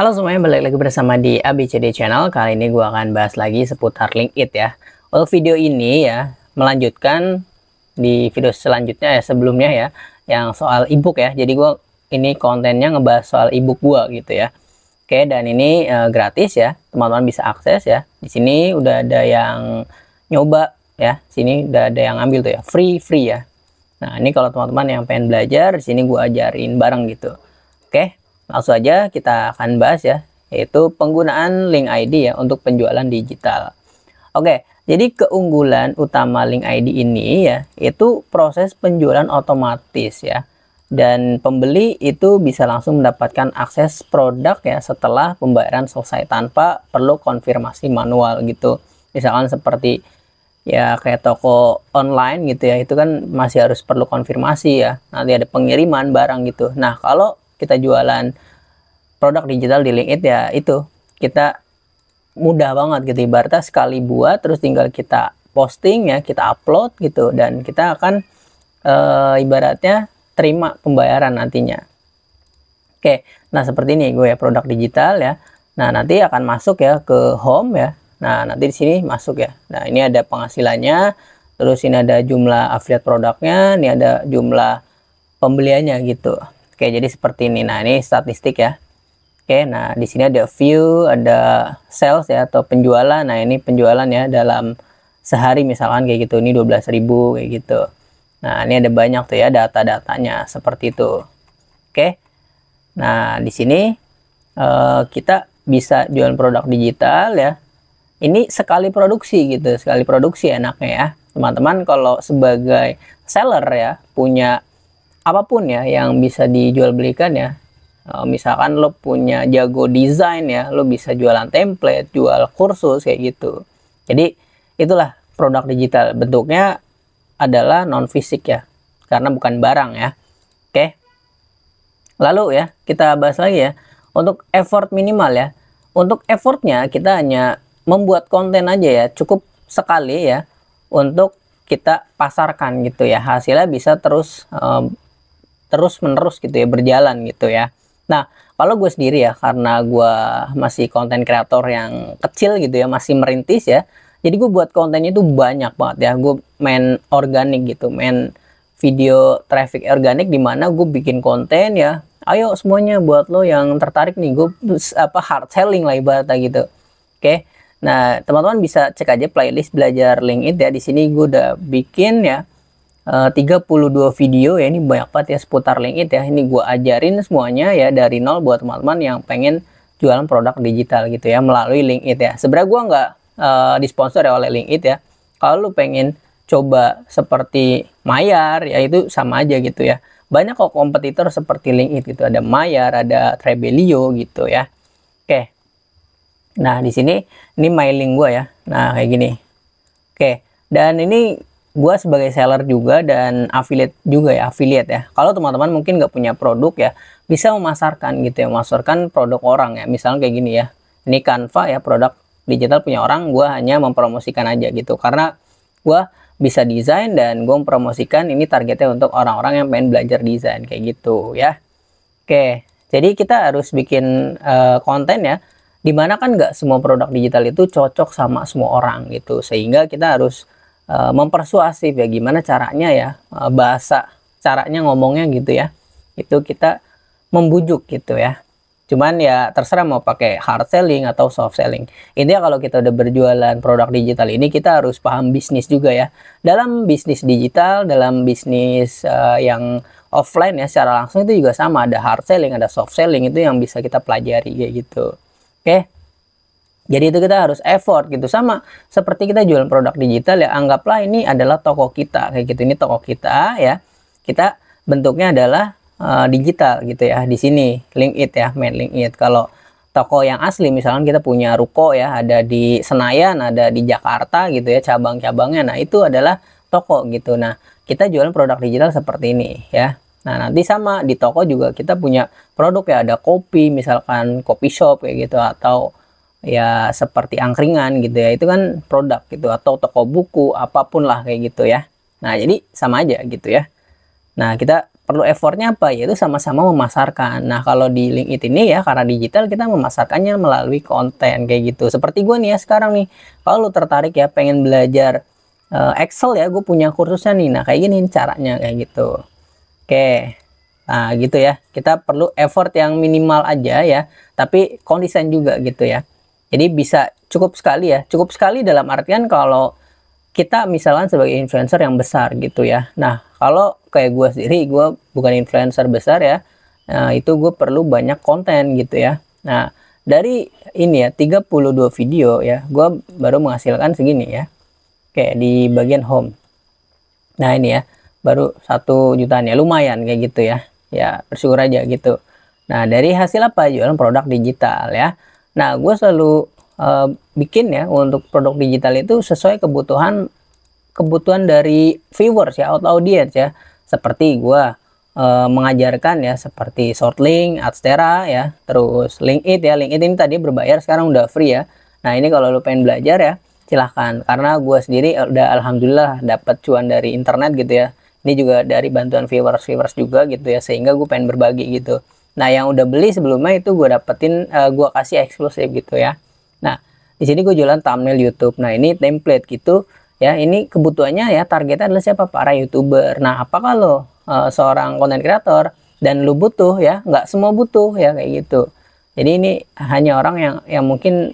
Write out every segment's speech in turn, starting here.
Halo semuanya, balik lagi bersama di ABCD Channel. Kali ini gue akan bahas lagi seputar LinkedIn ya. Untuk video ini ya, melanjutkan di video selanjutnya ya, sebelumnya ya, yang soal ebook ya. Jadi gue ini kontennya ngebahas soal ebook gue gitu ya. Oke, dan ini gratis ya, teman-teman bisa akses ya. Di sini udah ada yang nyoba ya, sini udah ada yang ambil tuh ya, free ya. Nah ini kalau teman-teman yang pengen belajar, di sini gue ajarin bareng gitu. Oke. Langsung aja kita akan bahas ya, yaitu penggunaan link ID ya untuk penjualan digital. Oke, jadi keunggulan utama link ID ini ya, itu proses penjualan otomatis ya. Dan pembeli itu bisa langsung mendapatkan akses produk ya setelah pembayaran selesai tanpa perlu konfirmasi manual gitu. Misalkan seperti ya kayak toko online gitu ya, itu kan masih harus perlu konfirmasi ya. Nanti ada pengiriman barang gitu. Nah, kalau kita jualan produk digital di LinkedIn ya itu kita mudah banget gitu, ibaratnya sekali buat terus tinggal kita posting ya, kita upload gitu, dan kita akan ibaratnya terima pembayaran nantinya. Oke, nah seperti ini gue ya, produk digital ya. Nah nanti akan masuk ya ke home ya. Nah nanti di sini masuk ya. Nah ini ada penghasilannya, terus ini ada jumlah affiliate produknya, ini ada jumlah pembeliannya gitu. Oke, jadi seperti ini. Nah ini statistik ya. Oke, nah di sini ada view, ada sales ya atau penjualan. Nah ini penjualan ya dalam sehari misalkan kayak gitu. Ini 12.000 kayak gitu. Nah ini ada banyak tuh ya data-datanya seperti itu. Oke, nah di sini kita bisa jual produk digital ya. Ini sekali produksi gitu, sekali produksi enaknya ya. Teman-teman kalau sebagai seller ya, punya apapun ya yang bisa dijual belikan ya. Misalkan lo punya jago desain ya, lo bisa jualan template, jual kursus kayak gitu. Jadi itulah produk digital, bentuknya adalah non fisik ya, karena bukan barang ya. Oke, lalu ya kita bahas lagi ya untuk effort minimal ya. Untuk effortnya kita hanya membuat konten aja ya, cukup sekali ya untuk kita pasarkan gitu ya. Hasilnya bisa terus menerus gitu ya, berjalan gitu ya. Nah, kalau gue sendiri ya, karena gue masih konten kreator yang kecil gitu ya, masih merintis ya, jadi gue buat kontennya itu banyak banget ya. Gue main organik gitu, main video traffic organik, dimana gue bikin konten ya, ayo semuanya buat lo yang tertarik nih, gue hard selling lah ibaratnya gitu. Oke, nah teman-teman bisa cek aja playlist belajar LinkedIn ya, di sini gue udah bikin ya 32 video ya, ini banyak banget ya seputar LinkedIn ya. Ini gue ajarin semuanya ya dari nol buat teman-teman yang pengen jualan produk digital gitu ya melalui LinkedIn ya. Sebenarnya gue nggak disponsor ya oleh LinkedIn ya. Kalau lu pengen coba seperti Mayar ya, itu sama aja gitu ya. Banyak kok kompetitor seperti LinkedIn gitu, ada Mayar, ada Trebelio gitu ya. Oke, nah di sini ini my link gue ya. Nah kayak gini. Oke, dan ini gue sebagai seller juga dan affiliate juga ya, affiliate ya. Kalau teman-teman mungkin nggak punya produk ya, bisa memasarkan gitu ya, memasarkan produk orang ya. Misalnya kayak gini ya, ini Canva ya, produk digital punya orang, gue hanya mempromosikan aja gitu. Karena gue bisa desain dan gue mempromosikan, ini targetnya untuk orang-orang yang pengen belajar desain kayak gitu ya. Oke, jadi kita harus bikin konten ya, dimana kan nggak semua produk digital itu cocok sama semua orang gitu, sehingga kita harus mempersuasif ya, gimana caranya ya, bahasa caranya ngomongnya gitu ya, itu kita membujuk gitu ya. Cuman ya terserah mau pakai hard selling atau soft selling. Intinya kalau kita udah berjualan produk digital ini, kita harus paham bisnis juga ya. Dalam bisnis digital, dalam bisnis yang offline ya secara langsung, itu juga sama, ada hard selling, ada soft selling, itu yang bisa kita pelajari kayak gitu. Oke, jadi itu kita harus effort gitu, sama seperti kita jualan produk digital ya, anggaplah ini adalah toko kita kayak gitu. Ini toko kita ya, kita bentuknya adalah digital gitu ya. Di sini LinkedIn ya, main LinkedIn. Kalau toko yang asli misalkan kita punya ruko ya, ada di Senayan, ada di Jakarta gitu ya, cabang-cabangnya. Nah itu adalah toko gitu. Nah kita jualan produk digital seperti ini ya. Nah nanti sama di toko juga kita punya produk ya, ada kopi misalkan, kopi shop kayak gitu, atau ya seperti angkringan gitu ya, itu kan produk gitu, atau toko buku apapun lah kayak gitu ya. Nah jadi sama aja gitu ya. Nah, kita perlu effortnya apa? Yaitu sama-sama memasarkan. Nah, kalau di LinkedIn ini ya, karena digital, kita memasarkannya melalui konten kayak gitu. Seperti gue nih ya sekarang nih, kalau lu tertarik ya pengen belajar Excel ya, gue punya kursusnya nih. Nah, kayak gini caranya kayak gitu. Oke. Nah, gitu ya. Kita perlu effort yang minimal aja ya, tapi konsisten juga gitu ya. Jadi bisa cukup sekali ya. Cukup sekali dalam artian kalau kita misalkan sebagai influencer yang besar gitu ya. Nah, kalau kayak gue sendiri, gue bukan influencer besar ya. Nah, itu gue perlu banyak konten gitu ya. Nah, dari ini ya, 32 video ya, gue baru menghasilkan segini ya. Kayak di bagian home. Nah, ini ya, baru 1 jutaan ya, lumayan kayak gitu ya. Ya, bersyukur aja gitu. Nah, dari hasil apa? Jualan produk digital ya. Nah, gue selalu bikin ya untuk produk digital itu sesuai kebutuhan dari viewers ya, atau audience ya. Seperti gue mengajarkan ya, seperti Shortlink, Adstera ya, terus LinkedIn ya. LinkedIn ini tadi berbayar, sekarang udah free ya. Nah, ini kalau lu pengen belajar ya, silahkan. Karena gue sendiri udah alhamdulillah dapat cuan dari internet gitu ya. Ini juga dari bantuan viewers juga gitu ya, sehingga gue pengen berbagi gitu. Nah, yang udah beli sebelumnya itu gue dapetin, gue kasih eksklusif gitu ya. Nah, di sini gue jualan thumbnail YouTube. Nah, ini template gitu ya. Ini kebutuhannya ya, targetnya adalah siapa? Para YouTuber. Nah, apa kalau seorang content creator dan lu butuh ya? Nggak semua butuh ya kayak gitu. Jadi ini hanya orang yang mungkin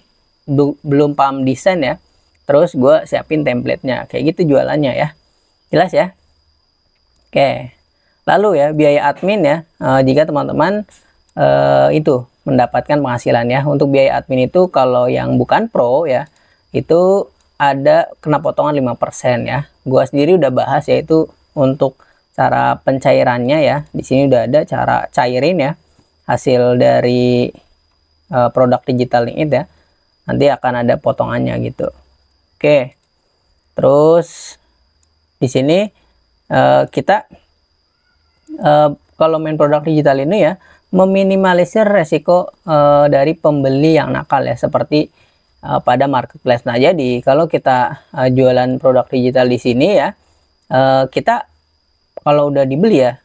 belum paham desain ya. Terus gue siapin templatenya. Kayak gitu jualannya ya. Jelas ya? Oke. Lalu ya, biaya admin ya. Jika teman-teman itu mendapatkan penghasilan ya. Untuk biaya admin itu kalau yang bukan pro ya, itu ada kena potongan 5% ya. Gua sendiri udah bahas yaitu untuk cara pencairannya ya. Di sini udah ada cara cairin ya hasil dari produk digital ini ya. Nanti akan ada potongannya gitu. Oke. Terus di sini kita kalau main produk digital ini ya, meminimalisir resiko dari pembeli yang nakal ya, seperti pada marketplace. Nah, jadi kalau kita jualan produk digital di sini ya, kita kalau udah dibeli ya,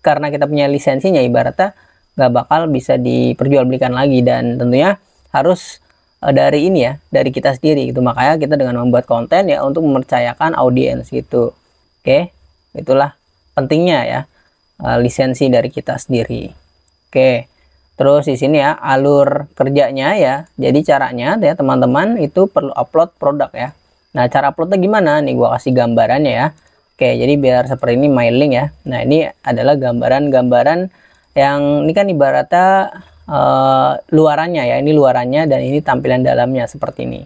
karena kita punya lisensinya, ibaratnya nggak bakal bisa diperjualbelikan lagi, dan tentunya harus dari ini ya, dari kita sendiri gitu. Makanya kita dengan membuat konten ya untuk mempercayakan audiens gitu. Oke, itulah pentingnya ya, lisensi dari kita sendiri. Oke, terus di sini ya alur kerjanya ya. Jadi caranya ya teman-teman itu perlu upload produk ya. Nah, cara uploadnya gimana? Nih gua kasih gambarannya ya. Oke, jadi biar seperti ini my link ya. Nah, ini adalah gambaran-gambaran yang ini kan ibaratnya luarannya ya. Ini luarannya dan ini tampilan dalamnya seperti ini.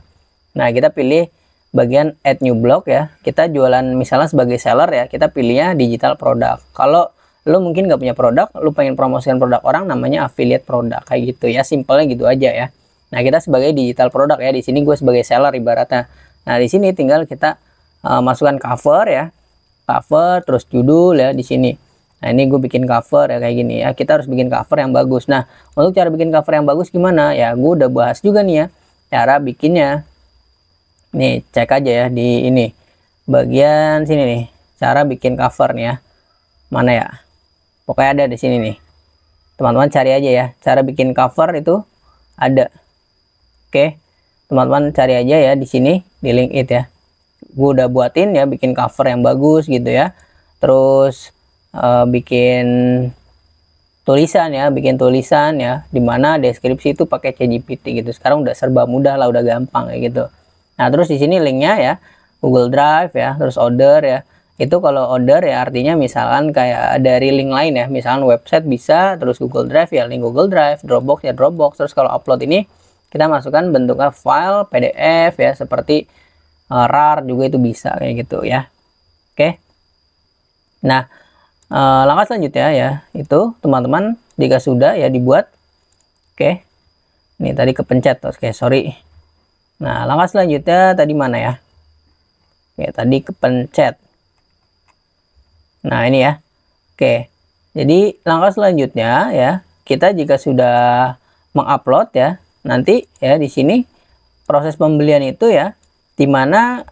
Nah, kita pilih bagian add new blog ya. Kita jualan misalnya sebagai seller ya, kita pilihnya digital produk. Kalau lo mungkin nggak punya produk, lo pengen promosikan produk orang, namanya affiliate produk kayak gitu ya, simpelnya gitu aja ya. Nah, kita sebagai digital produk ya, di sini gue sebagai seller ibaratnya. Nah, di sini tinggal kita masukkan cover ya, cover terus judul ya di sini. Nah, ini gue bikin cover ya kayak gini ya. Kita harus bikin cover yang bagus. Nah, untuk cara bikin cover yang bagus gimana ya, gue udah bahas juga nih ya cara bikinnya. Nih, cek aja ya di ini bagian sini nih, cara bikin cover nih ya. Mana ya? Pokoknya ada di sini nih. Teman-teman cari aja ya, cara bikin cover itu ada. Oke. Teman-teman cari aja ya di sini di LinkedIn ya. Gue udah buatin ya bikin cover yang bagus gitu ya. Terus bikin tulisan ya, dimana deskripsi itu pakai ChatGPT gitu. Sekarang udah serba mudah lah, udah gampang kayak gitu. Nah, terus di sini linknya ya, Google Drive ya, terus order ya. Itu kalau order ya artinya misalkan kayak dari link lain ya, misalkan website bisa, terus Google Drive ya link Google Drive, Dropbox ya Dropbox. Terus kalau upload ini kita masukkan bentuknya file PDF ya, seperti RAR juga itu bisa kayak gitu ya. Oke. Nah, langkah selanjutnya ya, itu teman-teman jika sudah ya dibuat. Oke. Ini tadi kepencet, oke sorry. Nah, langkah selanjutnya tadi mana ya? Oke, tadi kepencet. Nah, ini ya. Oke. Jadi, langkah selanjutnya ya, kita jika sudah mengupload ya, nanti ya di sini proses pembelian itu ya, dimana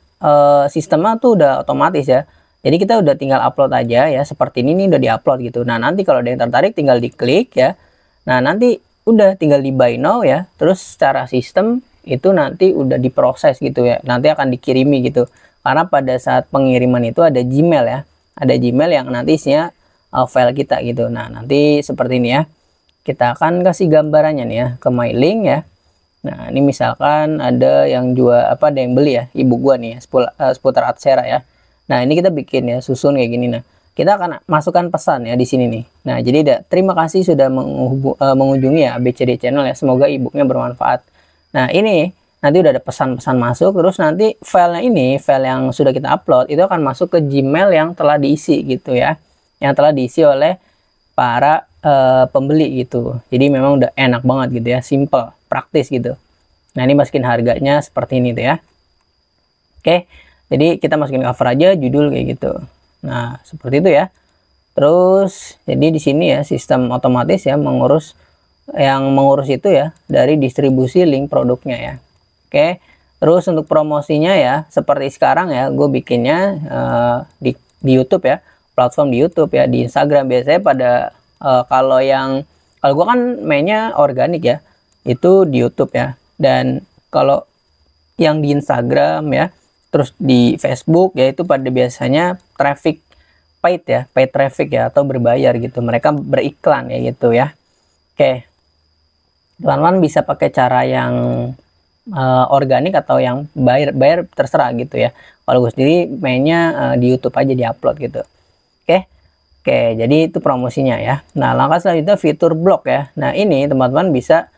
sistemnya tuh udah otomatis ya. Jadi kita udah tinggal upload aja ya, seperti ini nih udah diupload gitu. Nah, nanti kalau ada yang tertarik tinggal diklik ya. Nah, nanti udah tinggal di buy now ya. Terus secara sistem itu nanti udah diproses gitu ya. Nanti akan dikirimi gitu. Karena pada saat pengiriman itu ada Gmail ya. Ada Gmail yang nanti isinya file kita gitu. Nah, nanti seperti ini ya. Kita akan kasih gambarannya nih ya ke my link ya. Nah, ini misalkan ada yang jual apa, ada yang beli ya, ibu gua nih ya, seputar Adsera ya. Nah, ini kita bikin ya, susun kayak gini. Nah, kita akan masukkan pesan ya di sini nih. Nah, jadi terima kasih sudah mengunjungi ya ABCD channel ya. Semoga ebooknya bermanfaat. Nah, ini nanti udah ada pesan-pesan masuk, terus nanti filenya ini, file yang sudah kita upload itu akan masuk ke Gmail yang telah diisi gitu ya. Yang telah diisi oleh para pembeli gitu. Jadi memang udah enak banget gitu ya, simple, praktis gitu. Nah, ini masukin harganya seperti ini tuh ya. Oke, jadi kita masukin cover aja, judul kayak gitu. Nah, seperti itu ya. Terus jadi di sini ya sistem otomatis ya mengurus itu ya dari distribusi link produknya ya. Oke. Terus untuk promosinya ya seperti sekarang ya, gue bikinnya di YouTube ya, platform di YouTube ya, di Instagram biasanya pada kalau gue kan mainnya organik ya, itu di YouTube ya. Dan kalau yang di Instagram ya, terus di Facebook ya itu pada biasanya traffic paid ya, paid traffic ya, atau berbayar gitu. Mereka beriklan ya gitu ya. Oke, teman-teman bisa pakai cara yang organik atau yang bayar terserah gitu ya. Kalau gue sendiri mainnya di YouTube aja, di-upload gitu. Oke, jadi itu promosinya ya. Nah, langkah selanjutnya fitur blog ya. Nah, ini teman-teman bisa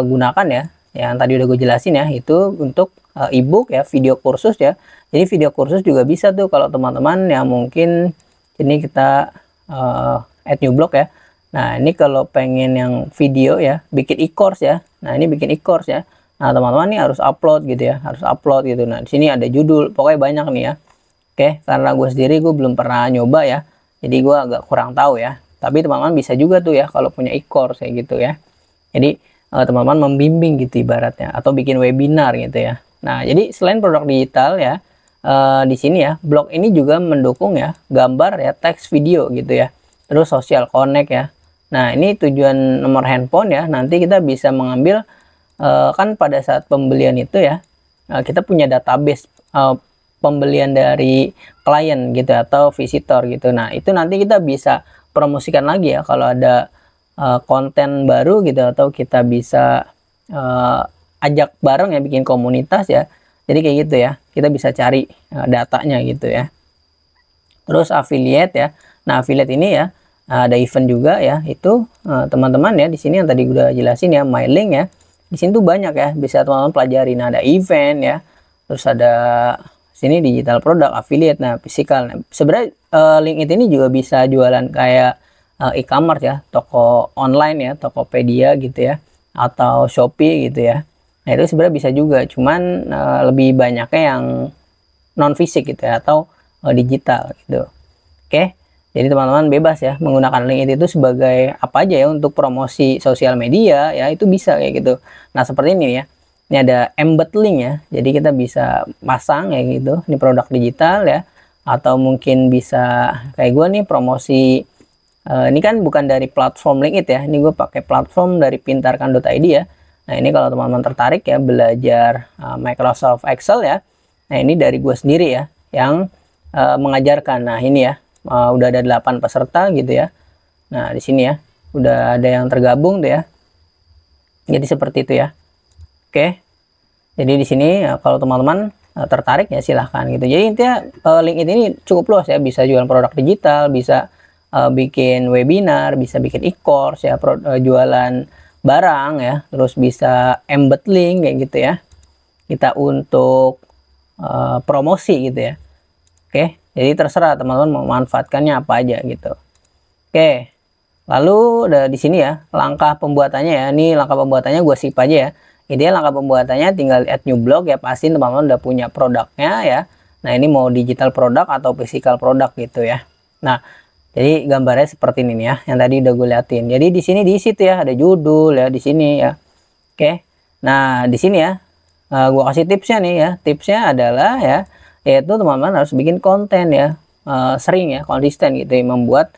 gunakan ya. Yang tadi udah gue jelasin ya, itu untuk ebook ya, video kursus ya. Jadi video kursus juga bisa tuh kalau teman-teman yang mungkin ini kita add new blog ya. Nah, ini kalau pengen yang video ya, bikin e-course ya. Nah, ini bikin e-course ya. Nah, teman-teman ini harus upload gitu ya, harus upload gitu. Nah, di sini ada judul, pokoknya banyak nih ya. Oke, karena gue sendiri gue belum pernah nyoba ya. Jadi gue agak kurang tahu ya. Tapi teman-teman bisa juga tuh ya kalau punya e-course kayak gitu ya. Jadi teman-teman membimbing gitu ibaratnya, atau bikin webinar gitu ya. Nah, jadi selain produk digital ya, di sini ya, blog ini juga mendukung ya gambar ya, teks, video gitu ya. Terus social connect ya. Nah, ini tujuan nomor handphone ya. Nanti kita bisa mengambil kan pada saat pembelian itu ya, kita punya database pembelian dari klien gitu atau visitor gitu. Nah, itu nanti kita bisa promosikan lagi ya kalau ada konten baru gitu, atau kita bisa ajak bareng ya, bikin komunitas ya. Jadi kayak gitu ya, kita bisa cari datanya gitu ya. Terus affiliate ya. Nah, affiliate ini ya ada event juga ya. Itu teman-teman ya di sini yang tadi udah jelasin ya, my link ya. Di sini tuh banyak ya, bisa teman-teman pelajari. Nah, ada event ya. Terus ada sini digital produk, affiliate, nah physical. Nah, sebenarnya LinkedIn ini juga bisa jualan kayak e-commerce ya, toko online ya, Tokopedia gitu ya, atau Shopee gitu ya. Nah, itu sebenarnya bisa juga, cuman lebih banyaknya yang non fisik gitu ya, atau digital gitu. Oke, jadi teman-teman bebas ya menggunakan LinkedIn itu sebagai apa aja ya, untuk promosi sosial media ya, itu bisa kayak gitu. Nah, seperti ini ya. Ini ada embed link ya, jadi kita bisa pasang ya gitu. Ini produk digital ya, atau mungkin bisa kayak gue nih promosi. Ini kan bukan dari platform LinkedIn ya, ini gue pakai platform dari pintarkan.id ya. Nah, ini kalau teman-teman tertarik ya belajar Microsoft Excel ya. Nah, ini dari gue sendiri ya yang mengajarkan. Nah, ini ya udah ada 8 peserta gitu ya. Nah, di sini ya udah ada yang tergabung tuh ya. Jadi seperti itu ya. Oke, jadi di sini kalau teman-teman tertarik ya silahkan gitu. Jadi intinya LinkedIn ini cukup luas ya, bisa jualan produk digital, bisa bikin webinar, bisa bikin e-course ya, jualan barang ya, terus bisa embed link kayak gitu ya. Kita untuk promosi gitu ya. Oke, jadi terserah teman-teman memanfaatkannya apa aja gitu. Oke, lalu di sini ya langkah pembuatannya ya. Ini langkah pembuatannya gue skip aja ya. Ideal langkah pembuatannya tinggal add new blog ya, pasti teman-teman udah punya produknya ya. Nah, ini mau digital produk atau physical produk gitu ya. Nah, jadi gambarnya seperti ini nih ya, yang tadi udah gue liatin. Jadi di sini diisi tuh ya, ada judul ya di sini ya. Oke. Nah, di sini ya gue kasih tipsnya nih ya. Tipsnya adalah ya, yaitu teman-teman harus bikin konten ya. sering ya, konsisten gitu ya, membuat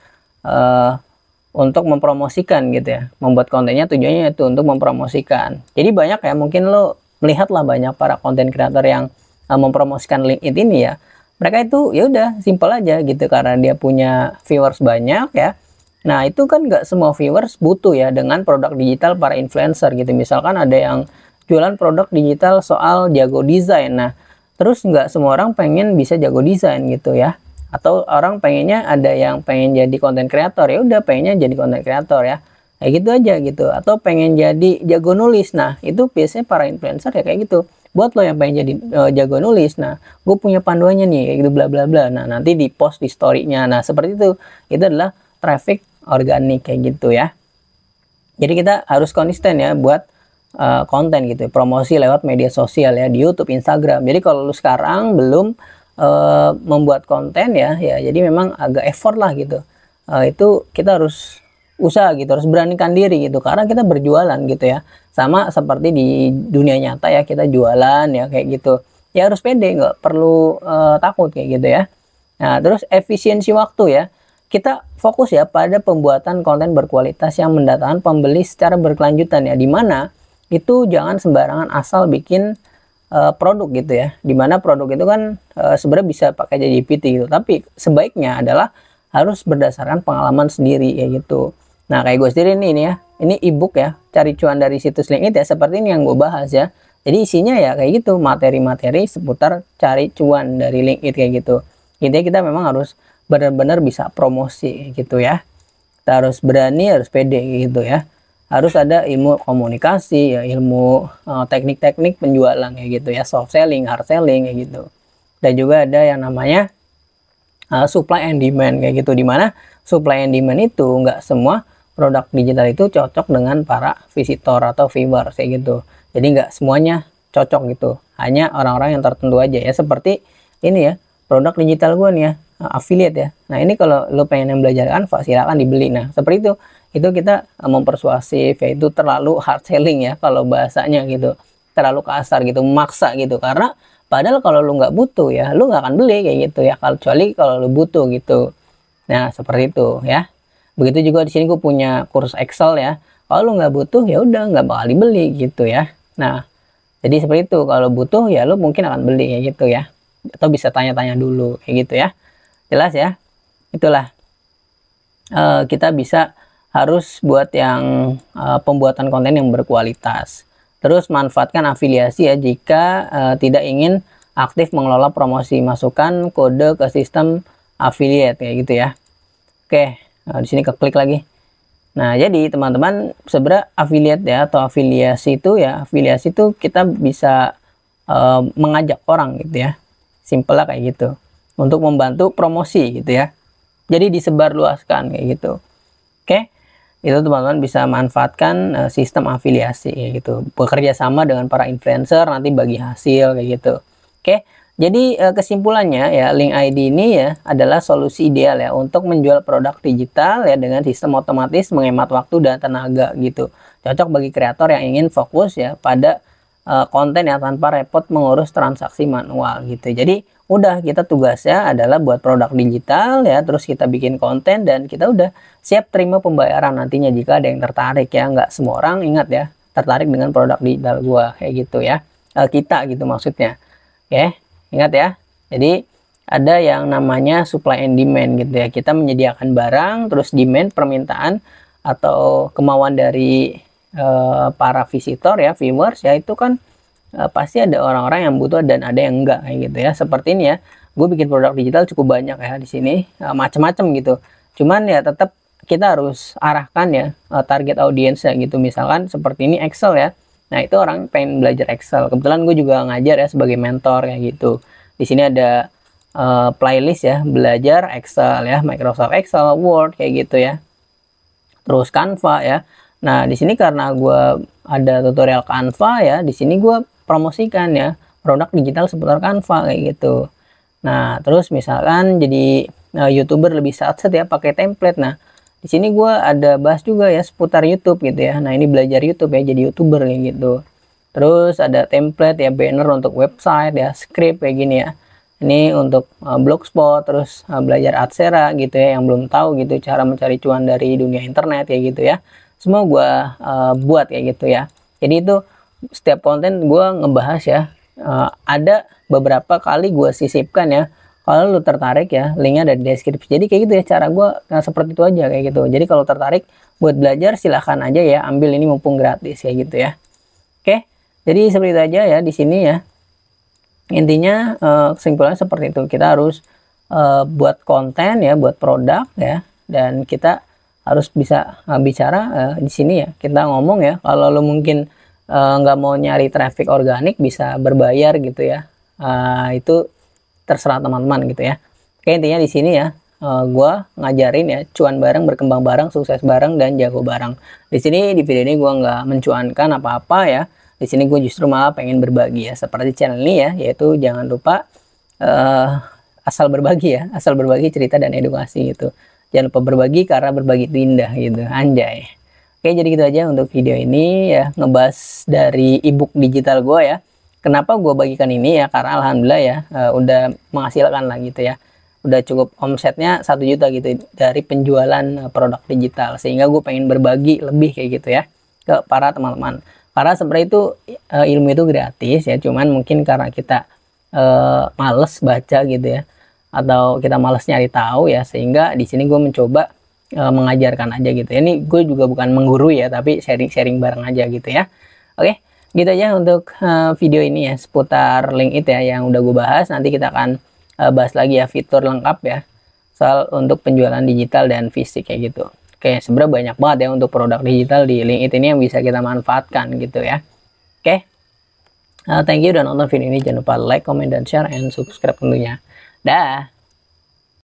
untuk mempromosikan gitu ya, membuat kontennya tujuannya itu untuk mempromosikan. Jadi banyak ya, mungkin lo melihatlah banyak para konten kreator yang mempromosikan LinkedIn ini ya, mereka itu ya udah simple aja gitu, karena dia punya viewers banyak ya. Nah itu kan nggak semua viewers butuh ya dengan produk digital para influencer gitu. Misalkan ada yang jualan produk digital soal jago desain, nah terus nggak semua orang pengen bisa jago desain gitu ya, atau orang pengennya ada yang pengen jadi konten kreator, ya udah pengennya jadi konten kreator ya, kayak gitu aja gitu. Atau pengen jadi jago nulis, nah itu biasanya para influencer ya kayak gitu. Buat lo yang pengen jadi jago nulis, nah gue punya panduannya nih kayak gitu bla bla bla, nah nanti di post di storynya. Nah seperti itu adalah traffic organik kayak gitu ya. Jadi kita harus konsisten ya buat konten gitu, promosi lewat media sosial ya, di YouTube, Instagram. Jadi kalau lu sekarang belum membuat konten ya, jadi memang agak effort lah gitu. Itu kita harus usaha gitu, harus beranikan diri gitu, karena kita berjualan gitu ya. Sama seperti di dunia nyata ya, kita jualan ya kayak gitu. Ya harus pede, nggak perlu takut kayak gitu ya. Nah terus efisiensi waktu ya. Kita fokus ya pada pembuatan konten berkualitas yang mendatangkan pembeli secara berkelanjutan ya, dimana itu jangan sembarangan asal bikin produk gitu ya, dimana produk itu kan sebenarnya bisa pakai ChatGPT gitu, tapi sebaiknya adalah harus berdasarkan pengalaman sendiri ya gitu. Nah kayak gue sendiri ini ya, ini ebook ya, cari cuan dari situs LinkedIn ya, seperti ini yang gue bahas ya. Jadi isinya ya kayak gitu, materi-materi seputar cari cuan dari LinkedIn kayak gitu. Intinya kita memang harus benar-benar bisa promosi gitu ya, kita harus berani, harus pede gitu ya. Harus ada ilmu komunikasi ya, ilmu teknik-teknik penjualan kayak gitu ya, soft selling, hard selling kayak gitu. Dan juga ada yang namanya supply and demand kayak gitu, dimana supply and demand itu nggak semua produk digital itu cocok dengan para visitor atau viewers kayak gitu. Jadi nggak semuanya cocok gitu, hanya orang-orang yang tertentu aja ya. Seperti ini ya, produk digital gue nih ya, affiliate ya. Nah ini kalau lo pengen yang belajar Canva silakan dibeli. Nah seperti itu kita mempersuasif, yaitu terlalu hard selling ya kalau bahasanya gitu, terlalu kasar gitu, memaksa gitu. Karena padahal kalau lu nggak butuh ya, lu nggak akan beli kayak gitu ya, kecuali kalau lu butuh gitu. Nah seperti itu ya. Begitu juga di sini gue punya kurs Excel ya, kalau lu nggak butuh ya udah nggak bakal dibeli gitu ya. Nah jadi seperti itu, kalau butuh ya lu mungkin akan beli kayak gitu ya, atau bisa tanya-tanya dulu kayak gitu ya. Jelas ya, itulah kita bisa harus buat yang pembuatan konten yang berkualitas. Terus manfaatkan afiliasi ya jika tidak ingin aktif mengelola promosi, masukkan kode ke sistem affiliate kayak gitu ya. Oke, di sini keklik lagi. Nah jadi teman-teman, sebenarnya affiliate ya atau afiliasi itu kita bisa mengajak orang gitu ya, simple lah kayak gitu, untuk membantu promosi gitu ya. Jadi disebarluaskan kayak gitu. Oke, itu teman-teman bisa manfaatkan sistem afiliasi kayak gitu. Bekerja sama dengan para influencer nanti bagi hasil kayak gitu. Oke, jadi kesimpulannya ya, Link ID ini ya adalah solusi ideal ya untuk menjual produk digital ya dengan sistem otomatis, menghemat waktu dan tenaga gitu. Cocok bagi kreator yang ingin fokus ya pada konten ya tanpa repot mengurus transaksi manual gitu. Jadi udah, kita tugasnya adalah buat produk digital ya, terus kita bikin konten dan kita udah siap terima pembayaran nantinya jika ada yang tertarik ya. Nggak semua orang, ingat ya, tertarik dengan produk digital gua kayak gitu ya, kita gitu maksudnya. Oke, ingat ya. Jadi ada yang namanya supply and demand gitu ya, kita menyediakan barang, terus demand, permintaan atau kemauan dari para visitor ya, viewers ya, itu kan pasti ada orang-orang yang butuh dan ada yang enggak kayak gitu ya. Seperti ini ya, gue bikin produk digital cukup banyak ya di sini, macam-macam gitu. Cuman ya tetap kita harus arahkan ya target audiensnya gitu. Misalkan seperti ini Excel ya, nah itu orang pengen belajar Excel. Kebetulan gue juga ngajar ya sebagai mentor kayak gitu. Di sini ada playlist ya, belajar Excel ya, Microsoft Excel, Word kayak gitu ya. Terus Canva ya. Nah di sini karena gue ada tutorial Canva ya, di sini gue promosikan ya produk digital seputar Canva kayak gitu. Nah terus misalkan jadi YouTuber lebih satset ya pakai template. Nah di sini gue ada bahas juga ya seputar YouTube gitu ya. Nah ini belajar YouTube ya, jadi YouTuber kayak gitu. Terus ada template ya, banner untuk website ya, script kayak gini ya. Ini untuk Blogspot, terus belajar Adsera gitu ya, yang belum tahu gitu cara mencari cuan dari dunia internet kayak gitu ya. Semua gue buat kayak gitu ya. Jadi itu setiap konten gue ngebahas ya. Ada beberapa kali gue sisipkan ya. Kalau lu tertarik ya, linknya ada di deskripsi. Jadi kayak gitu ya cara gue, seperti itu aja kayak gitu. Jadi kalau tertarik buat belajar silahkan aja ya, ambil ini mumpung gratis kayak gitu ya. Oke, jadi seperti itu aja ya di sini ya. Intinya kesimpulannya seperti itu, kita harus buat konten ya, buat produk ya, dan kita harus bisa bicara di sini ya, kita ngomong ya. Kalau lo mungkin nggak mau nyari traffic organik, bisa berbayar gitu ya, itu terserah teman-teman gitu ya. Oke, intinya di sini ya, gua ngajarin ya, cuan bareng, berkembang bareng, sukses bareng, dan jago bareng. Di sini di video ini gua nggak mencuankan apa-apa ya. Di sini gue justru malah pengen berbagi ya, seperti channel ini ya, yaitu jangan lupa asal berbagi ya, asal berbagi cerita dan edukasi gitu. Jangan lupa berbagi karena berbagi itu indah gitu, anjay. Oke, jadi gitu aja untuk video ini ya, ngebahas dari ebook digital gue ya. Kenapa gue bagikan ini ya, karena alhamdulillah ya udah menghasilkan lah gitu ya. Udah cukup omsetnya 1 juta gitu dari penjualan produk digital, sehingga gue pengen berbagi lebih kayak gitu ya ke para teman-teman. Karena sebenarnya itu ilmu itu gratis ya, cuman mungkin karena kita males baca gitu ya, atau kita males nyari tahu ya, sehingga di sini gue mencoba mengajarkan aja gitu ya. Ini gue juga bukan menggurui ya, tapi sharing-sharing bareng aja gitu ya. Oke, gitu aja untuk video ini ya, seputar LinkedIn ya yang udah gue bahas. Nanti kita akan bahas lagi ya fitur lengkap ya, soal untuk penjualan digital dan fisik kayak gitu. Oke, sebenarnya banyak banget ya untuk produk digital di LinkedIn ini yang bisa kita manfaatkan gitu ya. Oke, thank you udah nonton video ini. Jangan lupa like, comment, dan share, and subscribe tentunya. Dah.